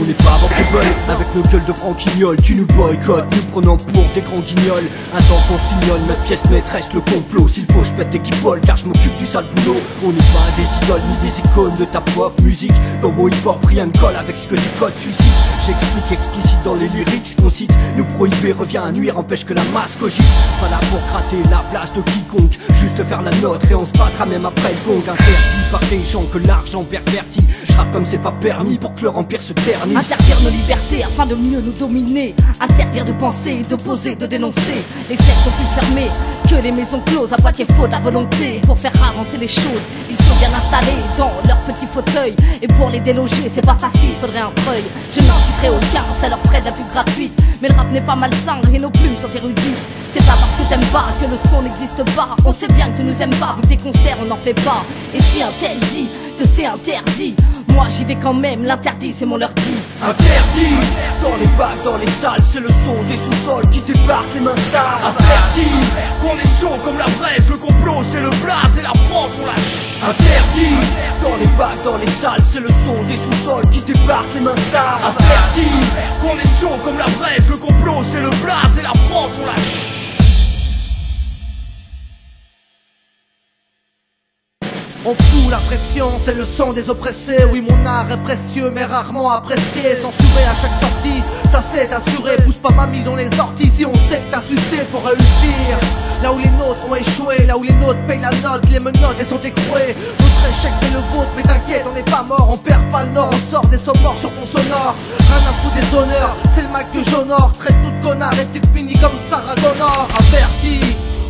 On n'est pas bankable avec nos gueules de branquignoles. Tu nous boycottes, nous prenons pour des grands guignols. Un temps qu'on fignole, notre pièce maîtresse le complot. S'il faut je pète tes guipoles car je m'occupe du sale boulot. On n'est pas des idoles ni des icônes de ta pop musique. Dans mon hip hop rien ne colle avec ce que des codes suscitent. J'explique explicite dans les lyrics qu'on cite. Nous prohiber revient à nuire, empêche que la masse cogite. Pas là pour gratter la place de quiconque, juste faire la nôtre et on se battra même après le gong. Interdit par des gens que l'argent pervertit. Je rappe comme c'est pas permis pour que leur empire se ternisse. Interdire nos libertés afin de mieux nous dominer. Interdire de penser, d'opposer, de dénoncer. Les cercles sont plus fermés que les maisons closes. À moitié faute la volonté pour faire avancer les choses. Ils sont bien installés dans leur petit fauteuil. Et pour les déloger c'est pas facile, faudrait un treuil. Je n'en citerai aucun, c'est leur frais de la pub gratuite. Mais le rap n'est pas malsain et nos plumes sont érudites. C'est pas parce que t'aimes pas que le son n'existe pas. On sait bien que tu nous aimes pas, vu que des concerts on n'en fait pas. Et si un tel dit que c'est interdit, moi j'y vais quand même, l'interdit c'est mon leur dit. Interdit, dans les bacs, dans les salles, c'est le son des sous-sols qui débarquent les mains sales. Interdit, qu'on est chaud comme la braise, le complot c'est le blaze et la France on lâche. Interdit, dans les bacs, dans les salles, c'est le son des sous-sols qui débarquent les mains sales. Interdit, qu'on est chaud comme la braise, le complot c'est le blaze et la France on lâche. On fout la pression, c'est le son des oppressés. Oui, mon art est précieux mais rarement apprécié. Censuré à chaque sortie, ça c'est assuré. Pousse pas mamie dans les orties si on sait que t'as sucé pour réussir. Là où les nôtres ont échoué, là où les nôtres payent la note, les menottes elles sont écrouées. Notre échec fait le vôtre, mais t'inquiète on n'est pas mort. On perd pas le nord, on sort des sommes morts sur fond sonore. Rien à foutre des honneurs, c'est le Mac que j'honore. Traite toute connard et tu finis comme Sarah Connor. Averti,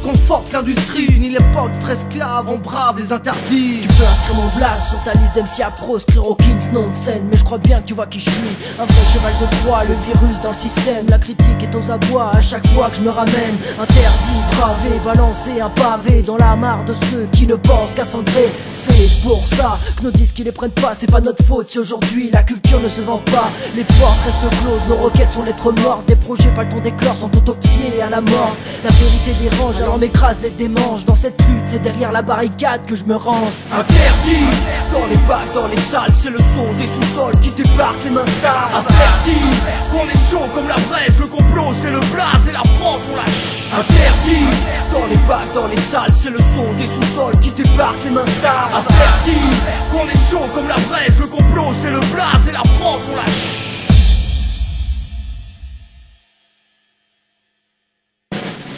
conforte l'industrie, ni l'époque d'être esclave, on brave les interdits. Tu peux inscrire mon blast sur ta liste d'MC à proscrire Hawkins, nom de scène. Mais je crois bien que tu vois qui je suis, un vrai cheval de Troie, le virus dans le système. La critique est aux abois à chaque fois que je me ramène. Interdit, bravé, balancer un pavé dans la mare de ceux qui ne pensent qu'à s'entrer. C'est pour ça que nos disques ils les prennent pas, c'est pas notre faute si aujourd'hui la culture ne se vend pas. Les portes restent closes, nos requêtes sont lettres mortes. Des projets pas le temps d'éclore sont autopsiés à la mort. La vérité dérange, alors m'écrase et démange. Dans cette lutte, c'est derrière la barricade que je me range. Interdit, Dans les bacs, dans les salles, c'est le son des sous-sols qui débarquent les mains sales. interdit, qu'on est chaud comme la braise, le complot c'est le blaze et la France on lâche. Interdit, dans les bacs, dans les salles, c'est le son des sous-sols qui débarquent les mains sales. Interdit, qu'on est chaud comme la braise, le complot c'est le blaze et la France on lâche.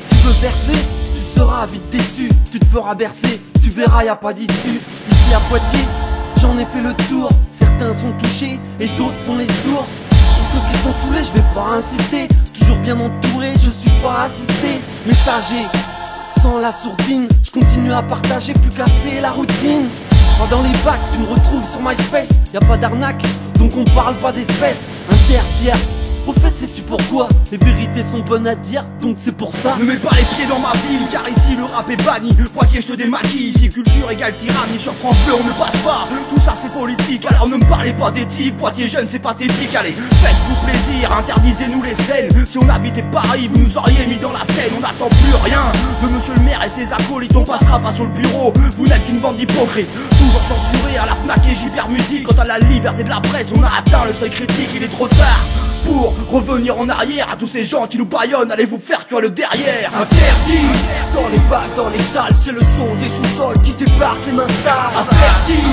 Tu veux percer, tu seras vite déçu. Tu te feras bercer, tu verras y a pas d'issue. Ici à Poitiers, j'en ai fait le tour. Certains sont touchés et d'autres font les sourds. Pour ceux qui sont saoulés, je vais pas insister. Toujours bien entouré, je suis pas assisté. Messager, sans la sourdine, je continue à partager, plus casser la routine. Dans les bacs, tu me retrouves sur MySpace. Y a pas d'arnaque, donc on parle pas d'espèces. Interdire. Au fait, sais-tu pourquoi? Les vérités sont bonnes à dire, donc c'est pour ça. Ne mets pas les pieds dans ma ville, car ici le rap est banni. Poitiers, je te démaquille, ici culture égale tyrannie. Sur France Bleu, on ne passe pas, tout ça c'est politique. Alors ne me parlez pas d'éthique, Poitiers jeune c'est pathétique. Allez, faites-vous plaisir, interdisez-nous les scènes. Si on habitait Paris, vous nous auriez mis dans la scène. On n'attend plus rien de monsieur le maire et ses acolytes. On passera pas sur le bureau, vous n'êtes qu'une bande d'hypocrites. Toujours censuré à la Fnac et Gibert Musique. Quant à la liberté de la presse, on a atteint le seuil critique, il est trop tard pour revenir en arrière. À tous ces gens qui nous baillonnent, allez vous faire cuire le derrière. Interdit, dans les bacs, dans les salles, c'est le son des sous-sols qui débarquent les mains sales. Interdit,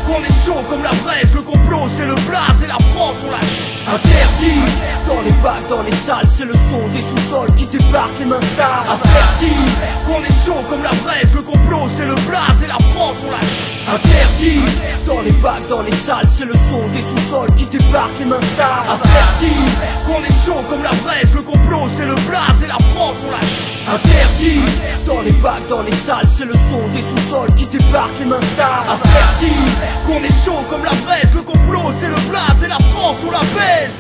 qu'on est chaud comme la braise, le complot c'est le blaze et la France on lâche. Interdit, dans les bacs, dans les salles, c'est le son des sous-sols qui débarquent les mains sales. Interdit, qu'on est chaud comme la braise, le complot c'est le blaze et la France on lâche. Interdit, dans les bacs, dans les salles, c'est le son des sous-sols qui débarquent les mains sales. Interdit, qu'on est chaud comme la braise, le complot c'est le blaze et la France on lâche. Interdit, dans les bacs, dans les salles, c'est le son des sous-sols qui débarquent les mains sales. Interdit, qu'on est chaud comme la braise, le complot c'est le blaze et la France on la baise.